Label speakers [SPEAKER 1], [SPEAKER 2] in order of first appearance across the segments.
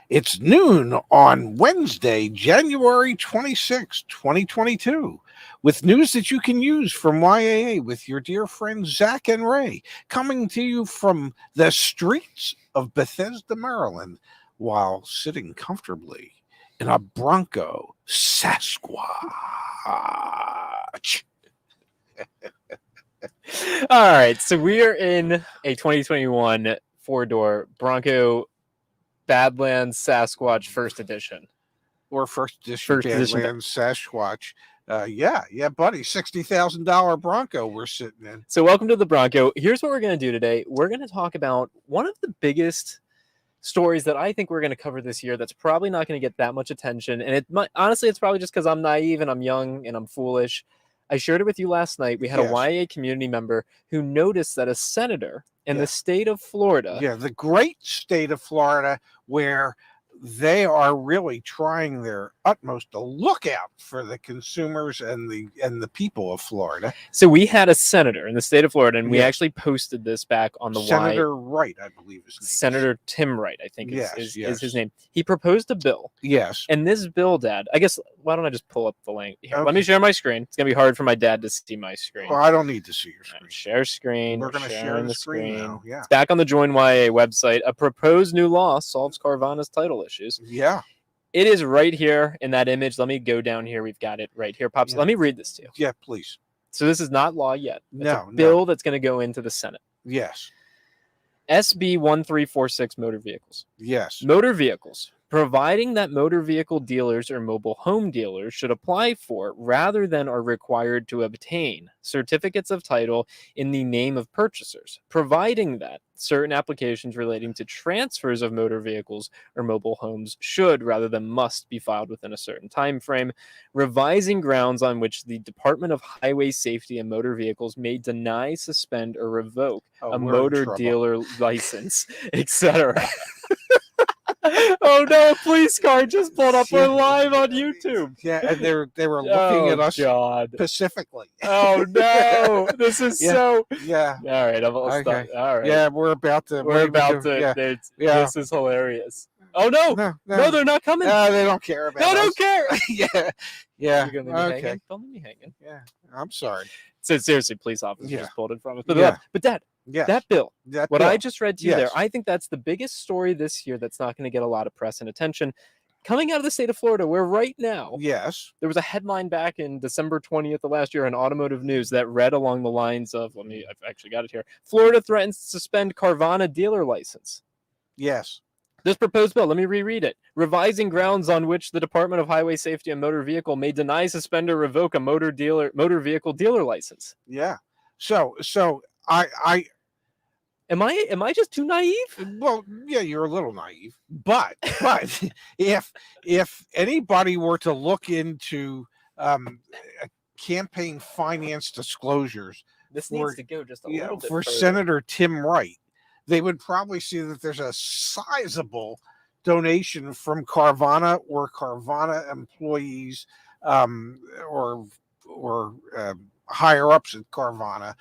[SPEAKER 1] It's noon on Wednesday, January 26, 2022, with news that you can use from YAA with your dear friends Zach and Ray, coming to you from the streets of Bethesda, Maryland, while sitting comfortably in a Bronco Sasquatch.
[SPEAKER 2] All right, so we are in a 2021 four-door Bronco Badlands Sasquatch First Edition.
[SPEAKER 1] Or first edition
[SPEAKER 2] First edition.
[SPEAKER 1] Badlands Sasquatch. Yeah, buddy. $60,000 Bronco we're sitting in.
[SPEAKER 2] So welcome to the Bronco. Here's what we're going to do today. We're going to talk about one of the biggest stories that I think we're going to cover this year that's probably not going to get that much attention. And it might, honestly, it's probably just because I'm naive and I'm young and I'm foolish. I shared it with you last night. We had a YA community member who noticed that a senator in the state of Florida.
[SPEAKER 1] Yeah, the great state of Florida, where they are really trying their utmost to look out for the consumers and the people of Florida.
[SPEAKER 2] So we had a senator in the state of Florida, and we actually posted this back on the
[SPEAKER 1] Senator Wright, I believe his name.
[SPEAKER 2] Senator Tim Wright, I think is his name. He proposed a bill.
[SPEAKER 1] Yes.
[SPEAKER 2] And this bill, Dad, I guess, why don't I just pull up the link? Here, let me share my screen. It's going to be hard for my dad to see my screen.
[SPEAKER 1] Well, I don't need to see your screen.
[SPEAKER 2] Right, share screen.
[SPEAKER 1] We're going to share the screen now. Yeah.
[SPEAKER 2] It's back on the Join YA website. A proposed new law solves Carvana's title issues.
[SPEAKER 1] Yeah.
[SPEAKER 2] It is right here in that image. Let me go down here. We've got it right here. Pops, let me read this to you.
[SPEAKER 1] Yeah, please.
[SPEAKER 2] So this is not law yet. It's a bill that's going to go into the Senate.
[SPEAKER 1] Yes.
[SPEAKER 2] SB 1346 motor vehicles.
[SPEAKER 1] Yes.
[SPEAKER 2] Motor vehicles. Providing that motor vehicle dealers or mobile home dealers should apply for, rather than are required to obtain, certificates of title in the name of purchasers, providing that certain applications relating to transfers of motor vehicles or mobile homes should, rather than must, be filed within a certain time frame, revising grounds on which the Department of Highway Safety and Motor Vehicles may deny, suspend, or revoke a motor dealer license, etc. Oh no, a police car just pulled up. We're live on YouTube.
[SPEAKER 1] Yeah, and they were looking at us specifically.
[SPEAKER 2] Oh no, this is so.
[SPEAKER 1] Yeah.
[SPEAKER 2] All right, I'll stop. All right.
[SPEAKER 1] Yeah, we're about to.
[SPEAKER 2] This is hilarious. Oh no, they're not coming.
[SPEAKER 1] No, they don't care about.
[SPEAKER 2] No, don't care.
[SPEAKER 1] Yeah.
[SPEAKER 2] You're gonna leave me hanging? Don't leave me hanging.
[SPEAKER 1] Yeah, I'm sorry.
[SPEAKER 2] So seriously, police officers just pulled it from us. But Dad.
[SPEAKER 1] Yes.
[SPEAKER 2] That bill, I just read to you there, I think that's the biggest story this year that's not going to get a lot of press and attention. Coming out of the state of Florida, where right now, there was a headline back in December 20th of last year in Automotive News that read along the lines of, I've actually got it here, Florida threatens to suspend Carvana dealer license.
[SPEAKER 1] Yes.
[SPEAKER 2] This proposed bill, let me reread it. Revising grounds on which the Department of Highway Safety and Motor Vehicle may deny, suspend, or revoke a motor vehicle dealer license.
[SPEAKER 1] Yeah. So I
[SPEAKER 2] Am I just too naive?
[SPEAKER 1] Well, yeah, you're a little naive. But if anybody were to look into campaign finance disclosures,
[SPEAKER 2] this needs to go just a little bit
[SPEAKER 1] for
[SPEAKER 2] further.
[SPEAKER 1] Senator Tim Wright, they would probably see that there's a sizable donation from Carvana or Carvana employees or higher ups at Carvana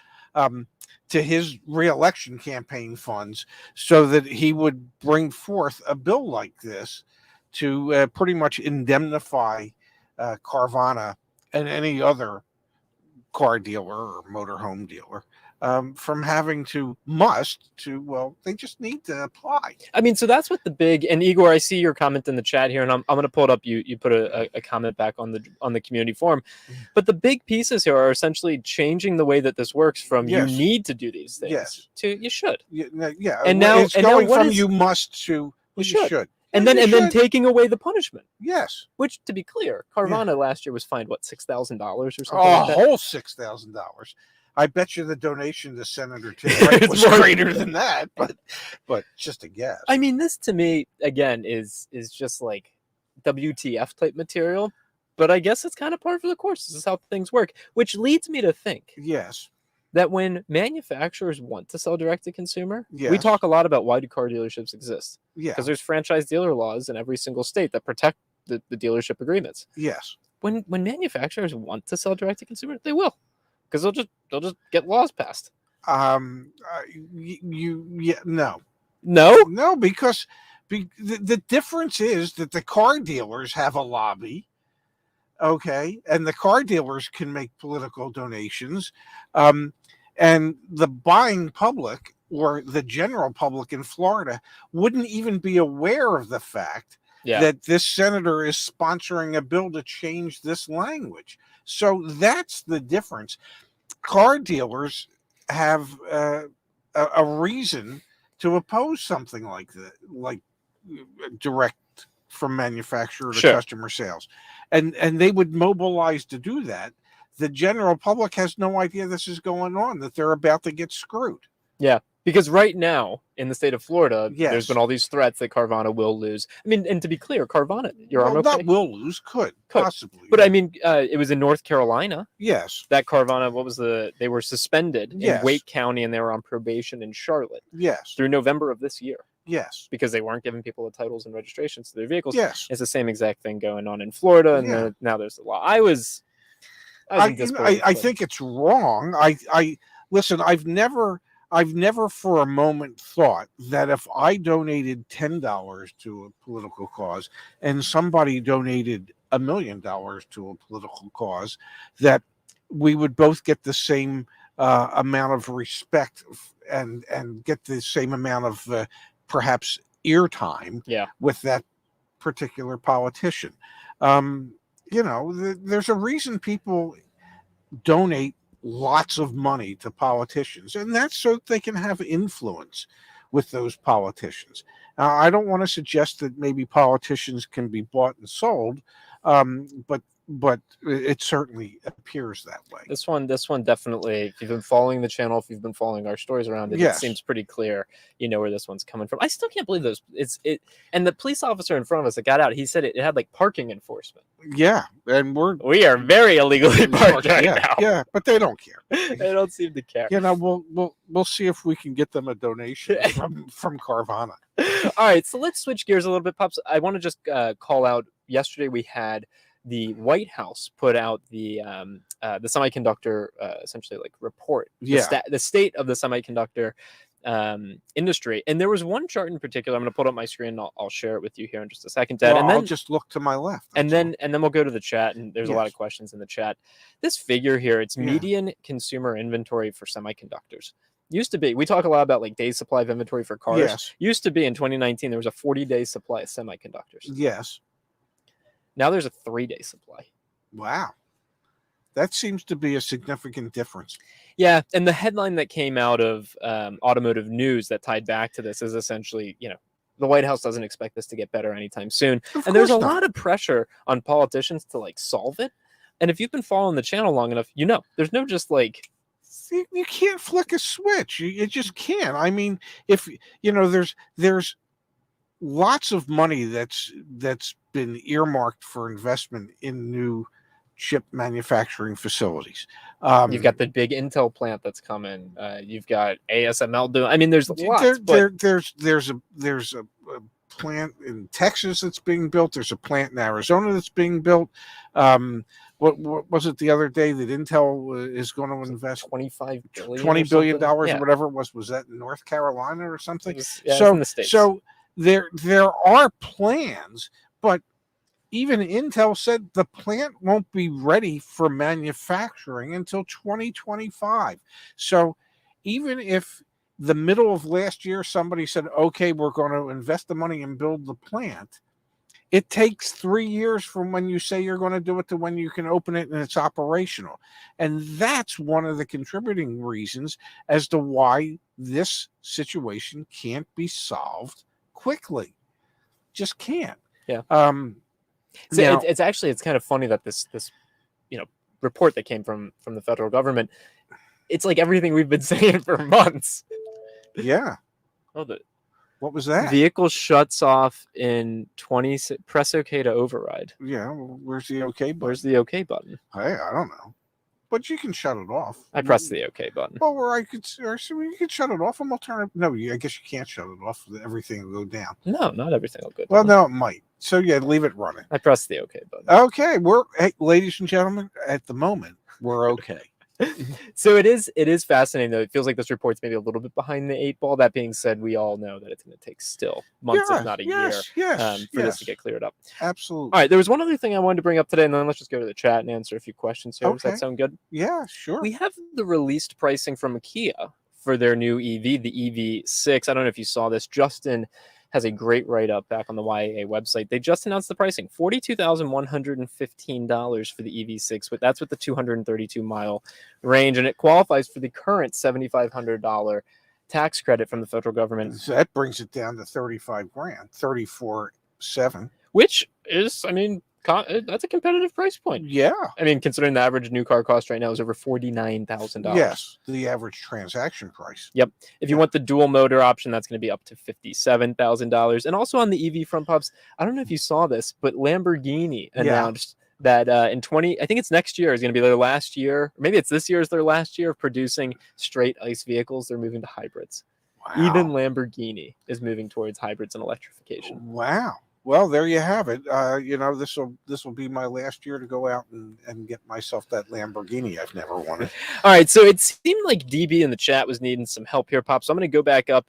[SPEAKER 1] to his re-election campaign funds, so that he would bring forth a bill like this to pretty much indemnify Carvana and any other car dealer or motorhome dealer from having to they just need to apply.
[SPEAKER 2] I mean, so that's what the big, and Igor, I see your comment in the chat here, and I'm going to pull it up. You put a comment back on the community forum, but the big pieces here are essentially changing the way that this works from you need to do these things to you should.
[SPEAKER 1] Yeah.
[SPEAKER 2] And now
[SPEAKER 1] it's going from you must to you should.
[SPEAKER 2] And then taking away the punishment.
[SPEAKER 1] Yes.
[SPEAKER 2] Which, to be clear, Carvana last year was fined $6,000 or something.
[SPEAKER 1] Like that? Whole $6,000. I bet you the donation to Senator Tim Wright was greater than that, but just a guess.
[SPEAKER 2] I mean, this to me again is just like WTF type material, but I guess it's kind of par for the course. This is how things work, which leads me to think that when manufacturers want to sell direct to consumer, we talk a lot about why do car dealerships exist? Because there's franchise dealer laws in every single state that protect the dealership agreements.
[SPEAKER 1] Yes.
[SPEAKER 2] When manufacturers want to sell direct to consumer, they will. Because they'll just get laws passed.
[SPEAKER 1] No, because The difference is that the car dealers have a lobby, okay, and the car dealers can make political donations, um, and the buying public or the general public in Florida wouldn't even be aware of the fact
[SPEAKER 2] Yeah.
[SPEAKER 1] that this senator is sponsoring a bill to change this language. So that's the difference. Car dealers have a reason to oppose something like that, like direct from manufacturer to
[SPEAKER 2] Sure.
[SPEAKER 1] customer sales, and they would mobilize to do that. The general public has no idea this is going on, that they're about to get screwed.
[SPEAKER 2] Yeah, because right now in the state of Florida, there's
[SPEAKER 1] Yes.
[SPEAKER 2] been all these threats that Carvana will lose. I mean, and to be clear, Carvana, your arm
[SPEAKER 1] Well,
[SPEAKER 2] okay?
[SPEAKER 1] not will lose, could possibly.
[SPEAKER 2] But
[SPEAKER 1] yeah.
[SPEAKER 2] I mean, it was in North Carolina
[SPEAKER 1] Yes,
[SPEAKER 2] that Carvana, they were suspended in
[SPEAKER 1] Yes.
[SPEAKER 2] Wake County and they were on probation in Charlotte
[SPEAKER 1] yes,
[SPEAKER 2] through November of this year
[SPEAKER 1] yes,
[SPEAKER 2] because they weren't giving people the titles and registrations to their vehicles.
[SPEAKER 1] yes.
[SPEAKER 2] It's the same exact thing going on in Florida, and
[SPEAKER 1] Yeah.
[SPEAKER 2] now there's the law. I was in disbelief,
[SPEAKER 1] I
[SPEAKER 2] but-
[SPEAKER 1] think it's wrong. I listen. I've never for a moment thought that if I donated $10 to a political cause and somebody donated $1 million to a political cause, that we would both get the same amount of respect and get the same amount of perhaps eartime
[SPEAKER 2] Yeah.
[SPEAKER 1] with that particular politician. There's a reason people donate lots of money to politicians, and that's so that they can have influence with those politicians. Now, I don't want to suggest that maybe politicians can be bought and sold, but it certainly appears that way.
[SPEAKER 2] This one definitely, if you've been following the channel, if you've been following our stories around it,
[SPEAKER 1] Yes.
[SPEAKER 2] it seems pretty clear, where this one's coming from. I still can't believe and the police officer in front of us that got out, he said it had like parking enforcement.
[SPEAKER 1] Yeah, and
[SPEAKER 2] We are very illegally parked right
[SPEAKER 1] yeah,
[SPEAKER 2] now.
[SPEAKER 1] yeah, but they don't care.
[SPEAKER 2] They don't seem to care.
[SPEAKER 1] We'll see if we can get them a donation from Carvana.
[SPEAKER 2] All right, so let's switch gears a little bit, Pops. I want to just call out, yesterday we had the White House put out the semiconductor essentially like report, the state of the semiconductor industry, and there was one chart in particular. I'm going to put up my screen. And I'll share it with you here in just a second, Dad.
[SPEAKER 1] Well,
[SPEAKER 2] and then
[SPEAKER 1] I'll just look to my left,
[SPEAKER 2] and then we'll go to the chat, and there's a lot
[SPEAKER 1] Yes.
[SPEAKER 2] of questions in the chat. This figure here, it's
[SPEAKER 1] Yeah.
[SPEAKER 2] median consumer inventory for semiconductors. Used to be, we talk a lot about like days supply of inventory for cars.
[SPEAKER 1] Yes.
[SPEAKER 2] Used to be in 2019 there was a 40-day supply of semiconductors.
[SPEAKER 1] Yes.
[SPEAKER 2] Now there's a 3-day supply.
[SPEAKER 1] Wow. That seems to be a significant difference.
[SPEAKER 2] Yeah, and the headline that came out of Automotive News that tied back to this is essentially, the White House doesn't expect this to get better anytime soon.
[SPEAKER 1] Of
[SPEAKER 2] And there's a
[SPEAKER 1] course not.
[SPEAKER 2] lot of pressure on politicians to like solve it. And if you've been following the channel long enough, there's no just like
[SPEAKER 1] You can't flick a switch. You just can't. I mean, if there's lots of money that's been earmarked for investment in new chip manufacturing facilities.
[SPEAKER 2] you've got the big Intel plant that's coming. You've got ASML doing. I mean, there's lots.
[SPEAKER 1] There's a plant in Texas that's being built. There's a plant in Arizona that's being built. What was it the other day that Intel is going to invest
[SPEAKER 2] $25 billion,
[SPEAKER 1] $20 billion or
[SPEAKER 2] Yeah.
[SPEAKER 1] whatever it was? Was that in North Carolina or something?
[SPEAKER 2] It's in the States.
[SPEAKER 1] So there are plans, but even Intel said the plant won't be ready for manufacturing until 2025. So even if the middle of last year somebody said, okay, we're going to invest the money and build the plant, it takes 3 years from when you say you're going to do it to when you can open it and it's operational. And that's one of the contributing reasons as to why this situation can't be solved quickly. Just can't.
[SPEAKER 2] Yeah. So
[SPEAKER 1] Now-
[SPEAKER 2] it's kind of funny that this report that came from the federal government, it's like everything we've been saying for months.
[SPEAKER 1] Yeah.
[SPEAKER 2] Oh, the
[SPEAKER 1] What was that?
[SPEAKER 2] vehicle shuts off in 20. Press OK to override.
[SPEAKER 1] Yeah. Well, where's the OK button?
[SPEAKER 2] Where's the OK button?
[SPEAKER 1] Hey, I don't know. But you can shut it off.
[SPEAKER 2] I pressed the OK button.
[SPEAKER 1] Well, you could shut it off and we'll turn it. No, I guess you can't shut it off. Everything will go down.
[SPEAKER 2] No, not everything will go.
[SPEAKER 1] Well,
[SPEAKER 2] down.
[SPEAKER 1] no, it might. So yeah, leave it running.
[SPEAKER 2] I pressed the OK button.
[SPEAKER 1] Okay, ladies and gentlemen, at the moment, we're okay.
[SPEAKER 2] So it is fascinating though. It feels like this report's maybe a little bit behind the 8 ball. That being said, we all know that it's going to take still months, if
[SPEAKER 1] Yeah,
[SPEAKER 2] not a year,
[SPEAKER 1] yes, yes,
[SPEAKER 2] for this to
[SPEAKER 1] yes,
[SPEAKER 2] get cleared up. All
[SPEAKER 1] absolutely.
[SPEAKER 2] right, there was one other thing I wanted to bring up today, and then let's just go to the chat and answer a few questions here. Does that
[SPEAKER 1] Okay.
[SPEAKER 2] sound good?
[SPEAKER 1] Yeah, sure.
[SPEAKER 2] We have the released pricing from Kia for their new EV, the EV6. I don't know if you saw this. Justin has a great write-up back on the YAA website. They just announced the pricing, $42,115 for the EV6, but that's with the 232-mile range, and it qualifies for the current $7,500 tax credit from the federal government,
[SPEAKER 1] So that brings it down to 35 grand, 34.7.
[SPEAKER 2] which is, I mean, that's a competitive price point.
[SPEAKER 1] Yeah.
[SPEAKER 2] I mean, considering the average new car cost right now is over $49,000.
[SPEAKER 1] Yes, the average transaction price.
[SPEAKER 2] Yep. If you want the dual motor option, that's going to be up to $57,000. And also on the EV front, Pops, I don't know if you saw this, but Lamborghini announced that I think it's next year is going to be their last year, or maybe it's this year is their last year of producing straight ICE vehicles. They're moving to hybrids.
[SPEAKER 1] Wow.
[SPEAKER 2] Even Lamborghini is moving towards hybrids and electrification.
[SPEAKER 1] Wow. Well, there you have it. This will be my last year to go out and get myself that Lamborghini I've never wanted.
[SPEAKER 2] All right, so it seemed like DB in the chat was needing some help here, Pop. So I'm going to go back up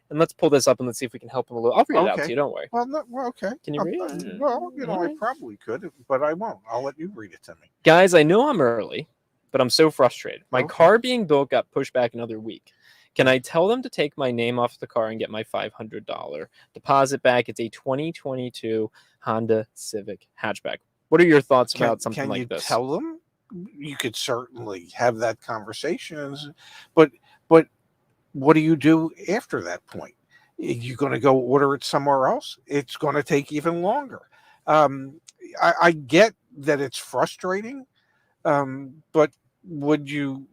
[SPEAKER 2] and let's pull this up and let's see if we can help him a little. I'll read it out to you. Don't worry.
[SPEAKER 1] Well, okay.
[SPEAKER 2] Can you read it?
[SPEAKER 1] Well, I probably could, but I won't. I'll let you read it to me.
[SPEAKER 2] Guys, I know I'm early, but I'm so frustrated. My car being built got pushed back another week. Can I tell them to take my name off the car and get my $500 deposit back? It's a 2022 Honda Civic hatchback. What are your thoughts about something like this?
[SPEAKER 1] Can you tell them? You could certainly have that conversation, but what do you do after that point? You're going to go order it somewhere else? It's going to take even longer. I get that it's frustrating, but would you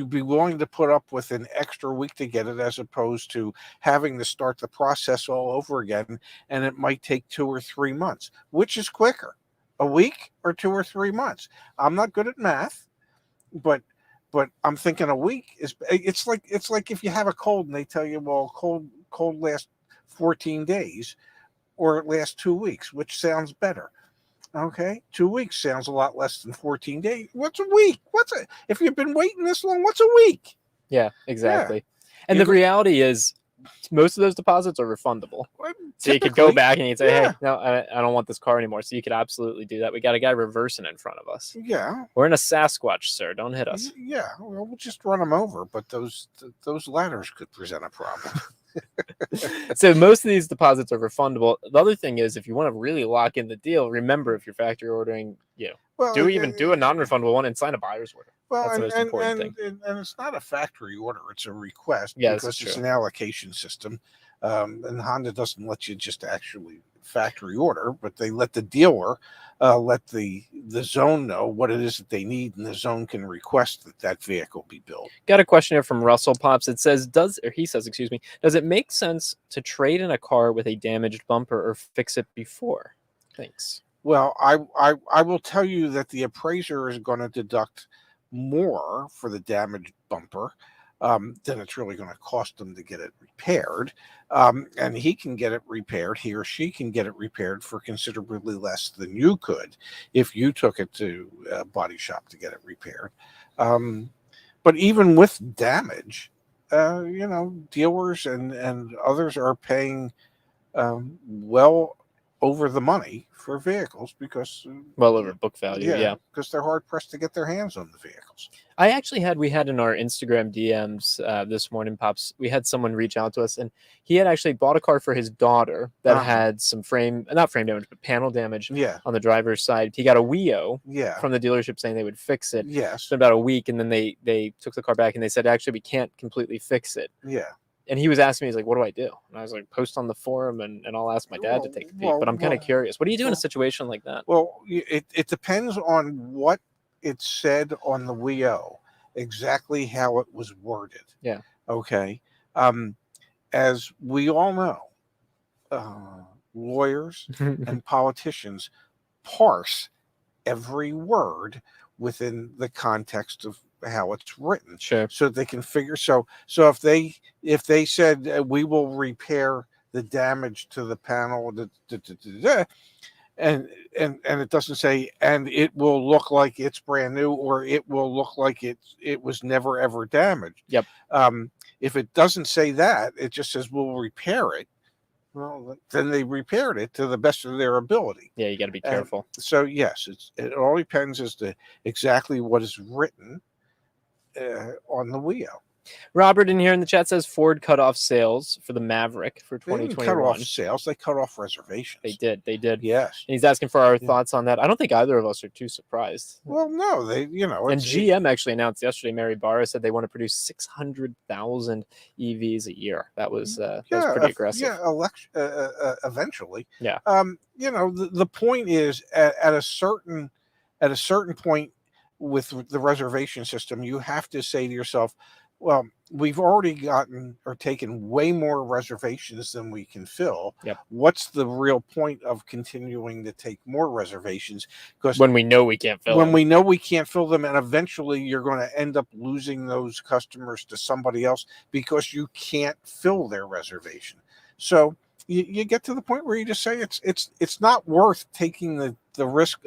[SPEAKER 1] be willing to put up with an extra week to get it as opposed to having to start the process all over again, and it might take 2 or 3 months? Which is quicker, a week or 2 or 3 months? I'm not good at math, but I'm thinking a week is. It's like if you have a cold and they tell you, well, cold lasts 14 days or it lasts 2 weeks. Which sounds better? Okay, 2 weeks sounds a lot less than 14 days. What's a week? If you've been waiting this long, what's a week?
[SPEAKER 2] Yeah, exactly. Yeah. And the reality is, most of those deposits are refundable. So you could go back and you'd say, hey, no, I don't want this car anymore. So you could absolutely do that. We got a guy reversing in front of us.
[SPEAKER 1] Yeah.
[SPEAKER 2] We're in a Sasquatch, sir. Don't hit us.
[SPEAKER 1] Yeah, well, we'll just run them over. But those ladders could present a problem.
[SPEAKER 2] So most of these deposits are refundable. The other thing is, if you want to really lock in the deal, remember if you're factory ordering, do a non-refundable one and sign a buyer's order.
[SPEAKER 1] Well,
[SPEAKER 2] that's the most important thing.
[SPEAKER 1] And it's not a factory order; it's a request
[SPEAKER 2] because
[SPEAKER 1] it's an allocation system. And Honda doesn't let you just actually factory order, but they let the dealer let the zone know what it is that they need, and the zone can request that vehicle be built.
[SPEAKER 2] Got a question here from Russell Pops. It says, does it make sense to trade in a car with a damaged bumper or fix it before? Thanks.
[SPEAKER 1] Well, I will tell you that the appraiser is going to deduct more for the damaged bumper than it's really going to cost them to get it repaired. And he can get it repaired, he or she can get it repaired for considerably less than you could if you took it to a body shop to get it repaired. But even with damage, dealers and others are paying well over the money for vehicles because
[SPEAKER 2] well over book value,
[SPEAKER 1] because they're hard pressed to get their hands on the vehicles.
[SPEAKER 2] We had in our Instagram DMs this morning, Pops, we had someone reach out to us, and he had actually bought a car for his daughter that had some not frame damage, but panel damage on the driver's side. He got a WIO from the dealership saying they would fix it.
[SPEAKER 1] Yes.
[SPEAKER 2] It's been about a week, and then they took the car back and they said, actually, we can't completely fix it.
[SPEAKER 1] Yeah.
[SPEAKER 2] And he was asking me, he's like, what do I do? And I was like, post on the forum and I'll ask my dad to take a peek. But I'm kind of curious. What do you do in a situation like that?
[SPEAKER 1] Well, it depends on what it said on the WIO, exactly how it was worded.
[SPEAKER 2] Yeah.
[SPEAKER 1] Okay. As we all know, lawyers and politicians parse every word within the context of how it's written, so they can figure. So if they said we will repair the damage to the panel, and it doesn't say and it will look like it's brand new, or it will look like it was never ever damaged.
[SPEAKER 2] Yep.
[SPEAKER 1] If it doesn't say that, it just says we'll repair it. Well, then they repaired it to the best of their ability.
[SPEAKER 2] Yeah, you got to be
[SPEAKER 1] And
[SPEAKER 2] careful.
[SPEAKER 1] so yes, it all depends as to exactly what is written on the Wheel.
[SPEAKER 2] Robert in here in the chat says Ford cut off sales for the Maverick for
[SPEAKER 1] They didn't cut off
[SPEAKER 2] 2021.
[SPEAKER 1] sales; they cut off reservations.
[SPEAKER 2] They did.
[SPEAKER 1] Yes.
[SPEAKER 2] And he's asking for our
[SPEAKER 1] Yeah.
[SPEAKER 2] thoughts on that. I don't think either of us are too surprised.
[SPEAKER 1] Well, no, they
[SPEAKER 2] And GM actually announced yesterday. Mary Barra said they want to produce 600,000 EVs a year. That was pretty aggressive.
[SPEAKER 1] Yeah, eventually.
[SPEAKER 2] Yeah.
[SPEAKER 1] The point is at a certain point with the reservation system, you have to say to yourself, well, we've already gotten or taken way more reservations than we can fill.
[SPEAKER 2] Yep.
[SPEAKER 1] What's the real point of continuing to take more reservations? Because
[SPEAKER 2] when we know we can't fill them.
[SPEAKER 1] we know we can't fill them, and eventually you're going to end up losing those customers to somebody else because you can't fill their reservation. So you get to the point where you just say it's not worth taking the risk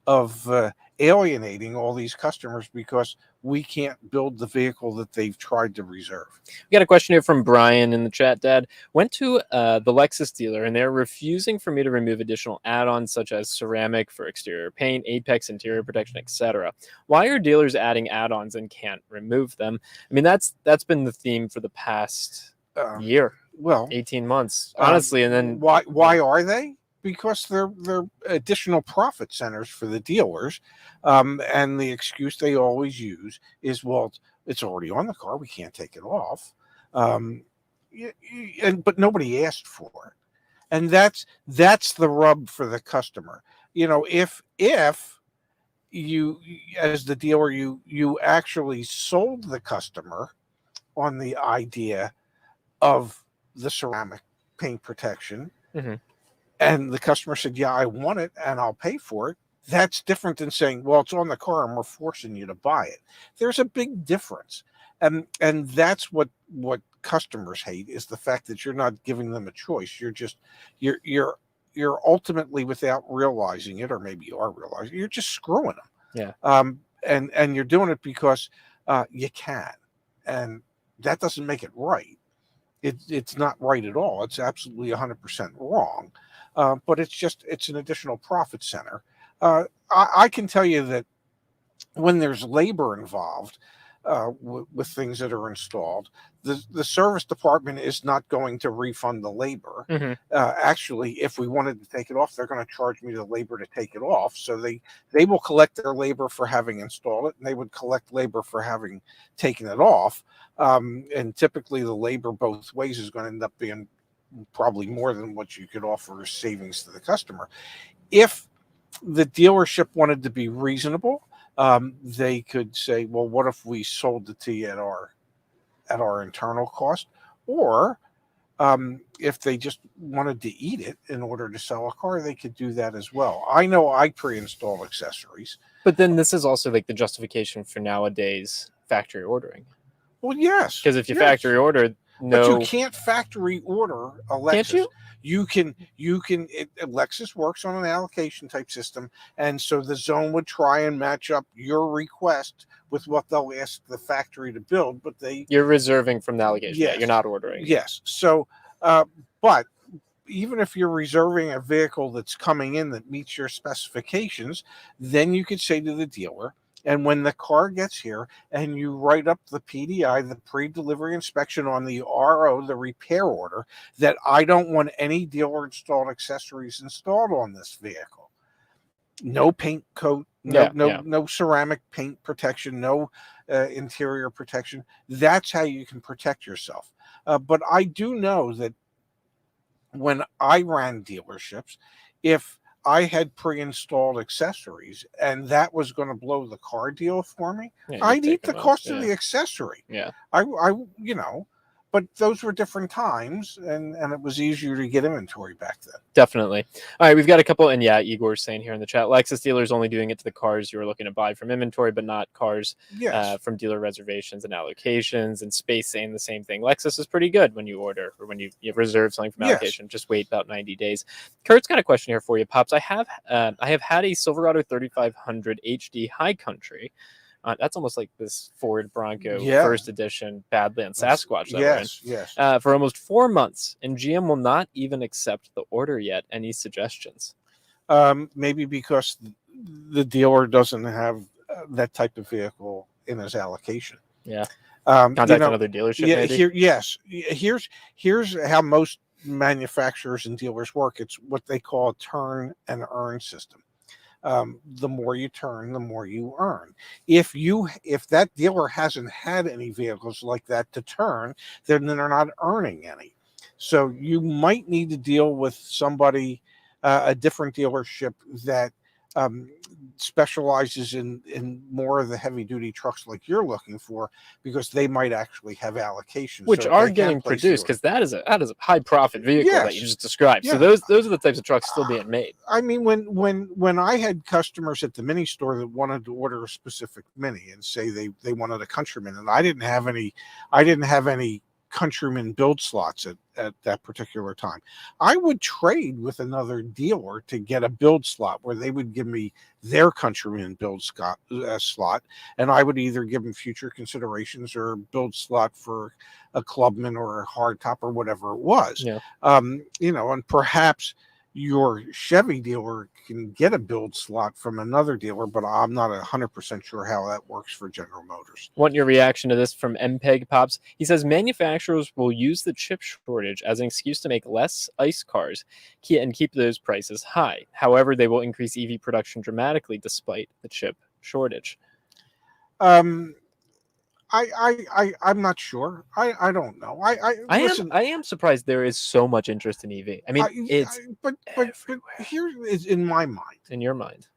[SPEAKER 1] of alienating all these customers because we can't build the vehicle that they've tried to reserve.
[SPEAKER 2] We got a question here from Brian in the chat. Dad, went to the Lexus dealer and they're refusing for me to remove additional add-ons such as ceramic for exterior paint, Apex interior protection, etc. Why are dealers adding add-ons and can't remove them? I mean, that's been the theme for the past year, 18 months, honestly. And then
[SPEAKER 1] why are they? Because they're additional profit centers for the dealers, and the excuse they always use is, well, it's already on the car, we can't take it off, but nobody asked for it, and that's the rub for the customer. If you, as the dealer, you actually sold the customer on the idea of the ceramic paint protection.
[SPEAKER 2] Mm-hmm.
[SPEAKER 1] And the customer said, yeah, I want it and I'll pay for it. That's different than saying, well, it's on the car and we're forcing you to buy it. There's a big difference. And that's what customers hate, is the fact that you're not giving them a choice. You're ultimately, without realizing it, or maybe you are realizing, you're just screwing them.
[SPEAKER 2] Yeah.
[SPEAKER 1] And you're doing it because you can. And that doesn't make it right. It's not right at all. It's absolutely 100% wrong. But it's an additional profit center. I can tell you that when there's labor involved with things that are installed, the service department is not going to refund the labor.
[SPEAKER 2] Mm-hmm.
[SPEAKER 1] Actually, if we wanted to take it off, they're going to charge me the labor to take it off. So they will collect their labor for having installed it, and they would collect labor for having taken it off. And typically the labor both ways is going to end up being probably more than what you could offer as savings to the customer. If the dealership wanted to be reasonable, they could say, well, what if we sold it to you at our internal cost? Or if they just wanted to eat it in order to sell a car, they could do that as well. I know I pre-install accessories.
[SPEAKER 2] But then this is also like the justification for nowadays factory ordering.
[SPEAKER 1] Well, yes.
[SPEAKER 2] Because if you factory order,
[SPEAKER 1] but you can't factory order a Lexus.
[SPEAKER 2] Can't you?
[SPEAKER 1] You can. Lexus works on an allocation type system, and so the zone would try and match up your request with what they'll ask the factory to build. But you're
[SPEAKER 2] reserving from the allocation.
[SPEAKER 1] Yes.
[SPEAKER 2] Yeah, you're not ordering.
[SPEAKER 1] Yes. So, but even if you're reserving a vehicle that's coming in that meets your specifications, then you could say to the dealer, and when the car gets here and you write up the PDI, the pre-delivery inspection on the RO, the repair order, that I don't want any dealer installed accessories installed on this vehicle. No paint coat, no ceramic paint protection, no interior protection. That's how you can protect yourself. But I do know that when I ran dealerships, if I had pre-installed accessories and that was going to blow the car deal for me, I'd eat the cost of the accessory.
[SPEAKER 2] Yeah.
[SPEAKER 1] I but those were different times, and it was easier to get inventory back then.
[SPEAKER 2] Definitely. All right, we've got a couple, and yeah, Igor's saying here in the chat, Lexus dealers only doing it to the cars you were looking to buy from inventory, but not cars
[SPEAKER 1] Yes.
[SPEAKER 2] from dealer reservations and allocations. And Space saying the same thing. Lexus is pretty good when you order or when you reserve something from
[SPEAKER 1] Yes.
[SPEAKER 2] allocation. Just wait about 90 days. Kurt's got a question here for you, Pops. I have had a Silverado 3500 HD High Country. That's almost like this Ford Bronco first edition Badlands Sasquatch that we're in.
[SPEAKER 1] Yes.
[SPEAKER 2] For almost 4 months, and GM will not even accept the order yet. Any suggestions?
[SPEAKER 1] Maybe because the dealer doesn't have that type of vehicle in his allocation.
[SPEAKER 2] Yeah. Contact another dealership.
[SPEAKER 1] Yeah.
[SPEAKER 2] Maybe?
[SPEAKER 1] Here's how most manufacturers and dealers work. It's what they call a turn and earn system. The more you turn, the more you earn. If that dealer hasn't had any vehicles like that to turn, then they're not earning any. So you might need to deal with somebody, a different dealership that specializes in more of the heavy duty trucks like you're looking for, because they might actually have allocations
[SPEAKER 2] which are getting produced, because that is a high profit vehicle that you just described. So those are the types of trucks still being made.
[SPEAKER 1] I mean, when I had customers at the mini store that wanted to order a specific mini and say they wanted a Countryman, and I didn't have any Countryman build slots at that particular time, I would trade with another dealer to get a build slot where they would give me their Countryman build slot, and I would either give them future considerations or a build slot for a Clubman or a hardtop or whatever it was.
[SPEAKER 2] Yeah.
[SPEAKER 1] And perhaps your Chevy dealer can get a build slot from another dealer, but I'm not 100% sure how that works for General Motors.
[SPEAKER 2] Want your reaction to this from MPEG Pops? He says manufacturers will use the chip shortage as an excuse to make less ICE cars and keep those prices high. However, they will increase EV production dramatically despite the chip shortage.
[SPEAKER 1] I'm not sure. I don't know.
[SPEAKER 2] I am surprised there is so much interest in EV. I mean,
[SPEAKER 1] but here is in my mind.
[SPEAKER 2] In your mind,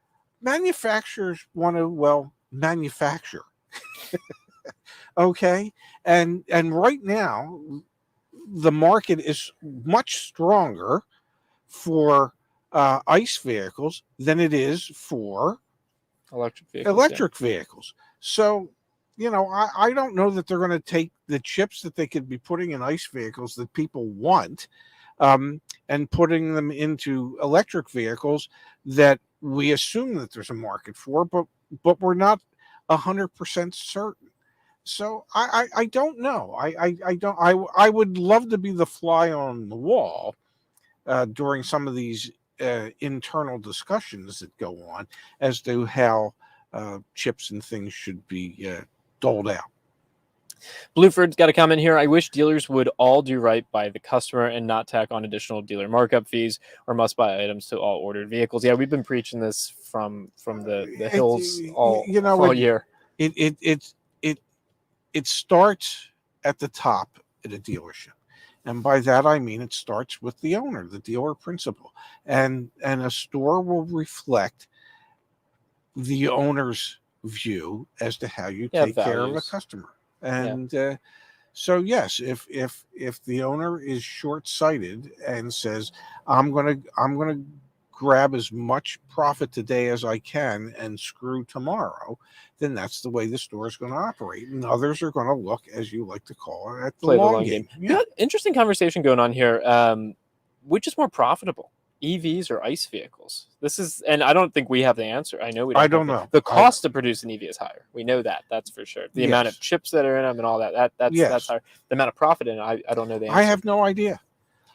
[SPEAKER 1] manufacturers want to manufacture. Okay, and right now the market is much stronger for ICE vehicles than it is for
[SPEAKER 2] electric vehicles.
[SPEAKER 1] So, I don't know that they're going to take the chips that they could be putting in ICE vehicles that people want, and putting them into electric vehicles that we assume that there's a market for, but we're not 100% certain. So I don't know. I would love to be the fly on the wall during some of these internal discussions that go on as to how chips and things should be doled out.
[SPEAKER 2] Blueford's got a comment here. I wish dealers would all do right by the customer and not tack on additional dealer markup fees or must-buy items to all ordered vehicles. Yeah, we've been preaching this from the hills all year.
[SPEAKER 1] It starts at the top at a dealership, and by that I mean it starts with the owner, the dealer principal, and a store will reflect the owner's view as to how you take care of a customer. And so yes, if the owner is short-sighted and says, I'm gonna grab as much profit today as I can and screw tomorrow, then that's the way the store is going to operate. And others are going to look, as you like to call it, at the long game.
[SPEAKER 2] Yeah. Interesting conversation going on here. Which is more profitable, EVs or ICE vehicles? This is, and I don't think we have the answer. I know we don't.
[SPEAKER 1] I don't know.
[SPEAKER 2] The cost to produce an EV is higher. We know that. That's for sure. The amount of chips that are in them and all that's higher. The amount of profit in it, I don't know the answer.
[SPEAKER 1] I have no idea.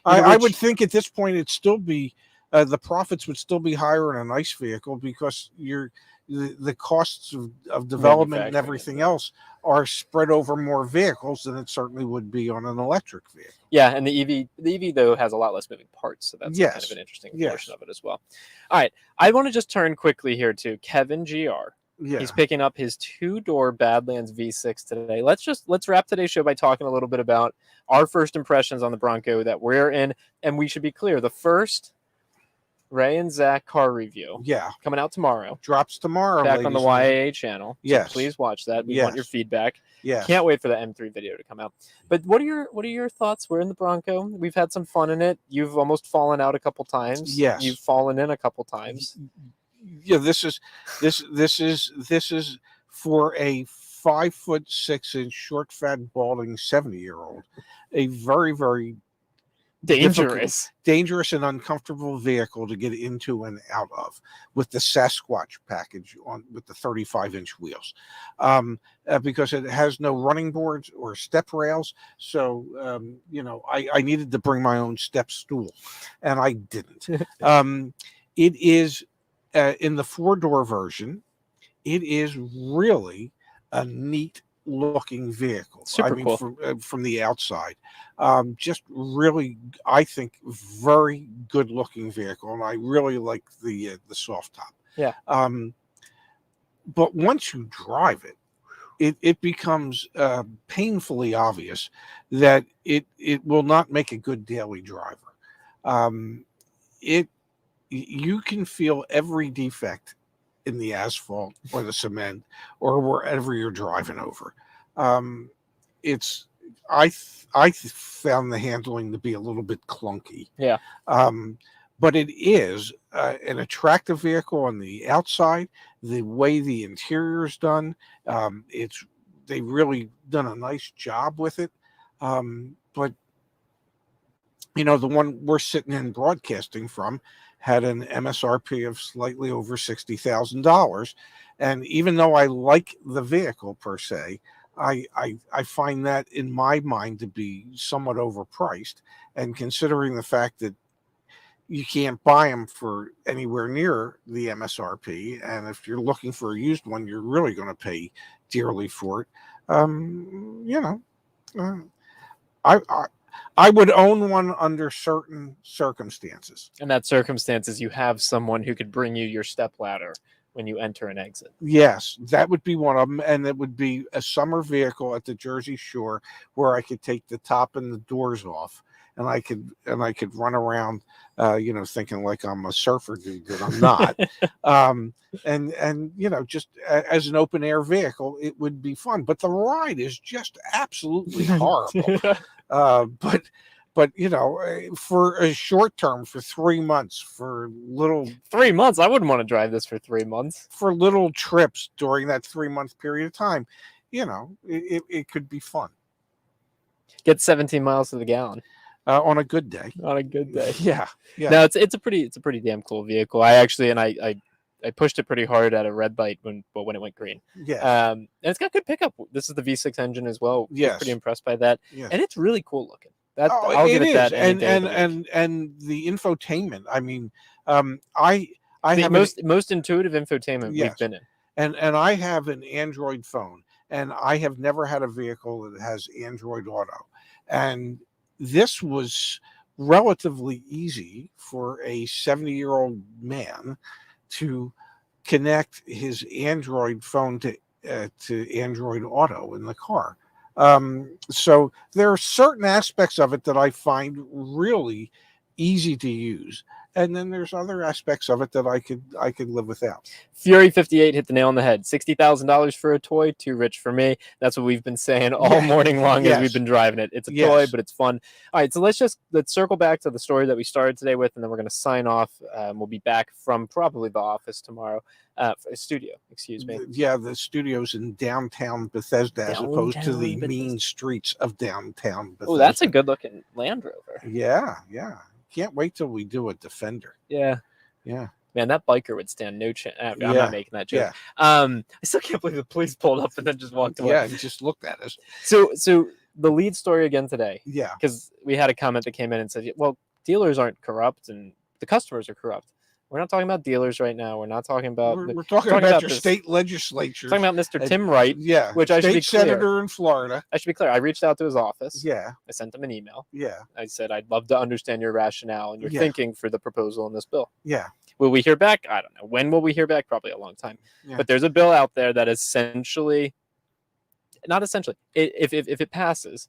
[SPEAKER 1] I would think at this point it'd still be the profits would still be higher in an ICE vehicle, because the costs of development and everything else are spread over more vehicles than it certainly would be on an electric vehicle.
[SPEAKER 2] Yeah, and the EV though has a lot less moving parts, so that's kind of an interesting portion of it as well. All right, I want to just turn quickly here to Kevin GR. Yeah. He's picking up his 2-door Badlands V6 today. Let's wrap today's show by talking a little bit about our first impressions on the Bronco that we're in, and we should be clear, the first Ray and Zach car review.
[SPEAKER 1] Yeah.
[SPEAKER 2] Coming out tomorrow.
[SPEAKER 1] Drops tomorrow.
[SPEAKER 2] Back on the YAA channel. So please watch that. We want your feedback.
[SPEAKER 1] Yes.
[SPEAKER 2] Can't wait for the M3 video to come out. But what are your thoughts? We're in the Bronco. We've had some fun in it. You've almost fallen out a couple times.
[SPEAKER 1] Yes.
[SPEAKER 2] You've fallen in a couple times.
[SPEAKER 1] Yeah, this is for a 5'6" short, fat, balding 70-year-old, a very, very dangerous and uncomfortable vehicle to get into and out of, with the Sasquatch package on with the 35-inch wheels, because it has no running boards or step rails. So I needed to bring my own step stool, and I didn't. It is in the 4-door version. It is really a neat looking vehicle.
[SPEAKER 2] Super cool.
[SPEAKER 1] From the outside, just really, I think, very good looking vehicle, and I really like the soft top.
[SPEAKER 2] Yeah.
[SPEAKER 1] But once you drive it becomes painfully obvious that it will not make a good daily driver. You can feel every defect in the asphalt or the cement or wherever you're driving over. I found the handling to be a little bit clunky.
[SPEAKER 2] Yeah.
[SPEAKER 1] But it is an attractive vehicle on the outside. The way the interior is done, they've really done a nice job with it. But the one we're sitting in broadcasting from had an MSRP of slightly over $60,000, and even though I like the vehicle per se, I find that in my mind to be somewhat overpriced. And considering the fact that you can't buy them for anywhere near the MSRP, and if you're looking for a used one, you're really going to pay dearly for it. I would own one under certain circumstances.
[SPEAKER 2] And that circumstances, you have someone who could bring you your step ladder when you enter and exit.
[SPEAKER 1] Yes, that would be one of them, and it would be a summer vehicle at the Jersey Shore where I could take the top and the doors off, and I could run around, thinking like I'm a surfer dude that I'm not. And just as an open air vehicle, it would be fun. But the ride is just absolutely horrible. But for a short term, for 3 months, for little
[SPEAKER 2] 3 months, I wouldn't want to drive this for 3 months.
[SPEAKER 1] For little trips during that 3-month period of time, it could be fun.
[SPEAKER 2] Get 17 miles to the gallon.
[SPEAKER 1] On a good day.
[SPEAKER 2] On a good day.
[SPEAKER 1] Yeah.
[SPEAKER 2] No, it's a pretty damn cool vehicle. I actually I pushed it pretty hard at a red light when it went green.
[SPEAKER 1] Yeah.
[SPEAKER 2] And it's got good pickup. This is the V6 engine as well.
[SPEAKER 1] Yes.
[SPEAKER 2] Pretty impressed by that.
[SPEAKER 1] Yes.
[SPEAKER 2] And it's really cool looking. I'll give it that.
[SPEAKER 1] And the infotainment. I mean, I
[SPEAKER 2] the
[SPEAKER 1] have
[SPEAKER 2] most intuitive infotainment we've been in.
[SPEAKER 1] And I have an Android phone, and I have never had a vehicle that has Android Auto. And this was relatively easy for a 70-year-old man to connect his Android phone to Android Auto in the car. So there are certain aspects of it that I find really easy to use, and then there's other aspects of it that I could live without.
[SPEAKER 2] Fury 58 hit the nail on the head. $60,000 for a toy, too rich for me. That's what we've been saying all morning long as we've been driving it. It's a toy, but it's fun. All right, so let's circle back to the story that we started today with, and then we're going to sign off. We'll be back from probably the office tomorrow. Studio, excuse me.
[SPEAKER 1] Yeah, the studio's in downtown Bethesda as opposed to the mean streets of downtown Bethesda.
[SPEAKER 2] Oh, that's a good looking Land Rover.
[SPEAKER 1] Yeah. Can't wait till we do a Defender.
[SPEAKER 2] Yeah. Man, that biker would stand no chance. I'm not making that joke.
[SPEAKER 1] Yeah.
[SPEAKER 2] I still can't believe the police pulled up and then just walked away.
[SPEAKER 1] Yeah, and just looked at us.
[SPEAKER 2] So the lead story again today.
[SPEAKER 1] Yeah.
[SPEAKER 2] Because we had a comment that came in and said, well, dealers aren't corrupt and the customers are corrupt. We're not talking about dealers right now. We're not talking about.
[SPEAKER 1] We're talking about your state legislature.
[SPEAKER 2] Talking about Mr. Tim Wright.
[SPEAKER 1] Yeah.
[SPEAKER 2] Which I should be clear.
[SPEAKER 1] Senator in Florida.
[SPEAKER 2] I should be clear. I reached out to his office.
[SPEAKER 1] Yeah.
[SPEAKER 2] I sent him an email.
[SPEAKER 1] Yeah.
[SPEAKER 2] I said, I'd love to understand your rationale and your thinking for the proposal in this bill.
[SPEAKER 1] Yeah.
[SPEAKER 2] Will we hear back? I don't know. When will we hear back? Probably a long time. Yeah. But there's a bill out there that not essentially, if it passes,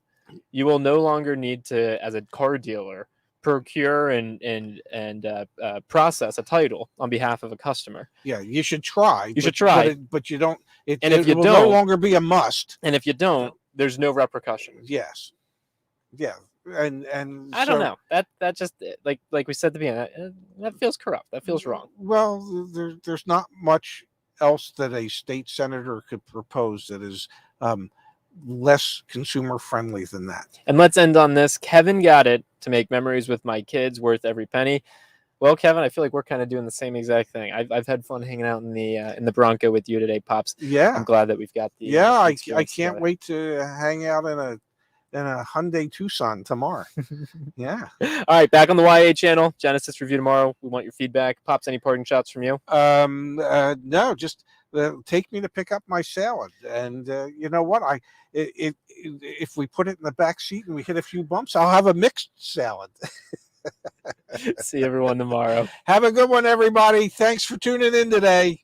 [SPEAKER 2] you will no longer need to, as a car dealer, procure and process a title on behalf of a customer.
[SPEAKER 1] Yeah, you should try.
[SPEAKER 2] You should try.
[SPEAKER 1] But you don't.
[SPEAKER 2] And
[SPEAKER 1] It
[SPEAKER 2] if you
[SPEAKER 1] will no
[SPEAKER 2] don't,
[SPEAKER 1] longer be a must.
[SPEAKER 2] and if you don't, there's no repercussion.
[SPEAKER 1] Yes. Yeah. And
[SPEAKER 2] I don't know. That just like we said at the beginning, that feels corrupt. That feels wrong.
[SPEAKER 1] Well, there's not much else that a state senator could propose that is less consumer friendly than that.
[SPEAKER 2] And let's end on this. Kevin got it to make memories with my kids worth every penny. Well, Kevin, I feel like we're kind of doing the same exact thing. I've had fun hanging out in the Bronco with you today, Pops.
[SPEAKER 1] Yeah.
[SPEAKER 2] I'm glad that we've got the
[SPEAKER 1] I
[SPEAKER 2] experience
[SPEAKER 1] can't
[SPEAKER 2] together.
[SPEAKER 1] wait to hang out in a Hyundai Tucson tomorrow. Yeah.
[SPEAKER 2] All right, back on the YA channel. Genesis review tomorrow. We want your feedback. Pops, any parting shots from you?
[SPEAKER 1] No, just take me to pick up my salad. And you know what? If we put it in the back seat and we hit a few bumps, I'll have a mixed salad.
[SPEAKER 2] See everyone tomorrow.
[SPEAKER 1] Have a good one, everybody. Thanks for tuning in today.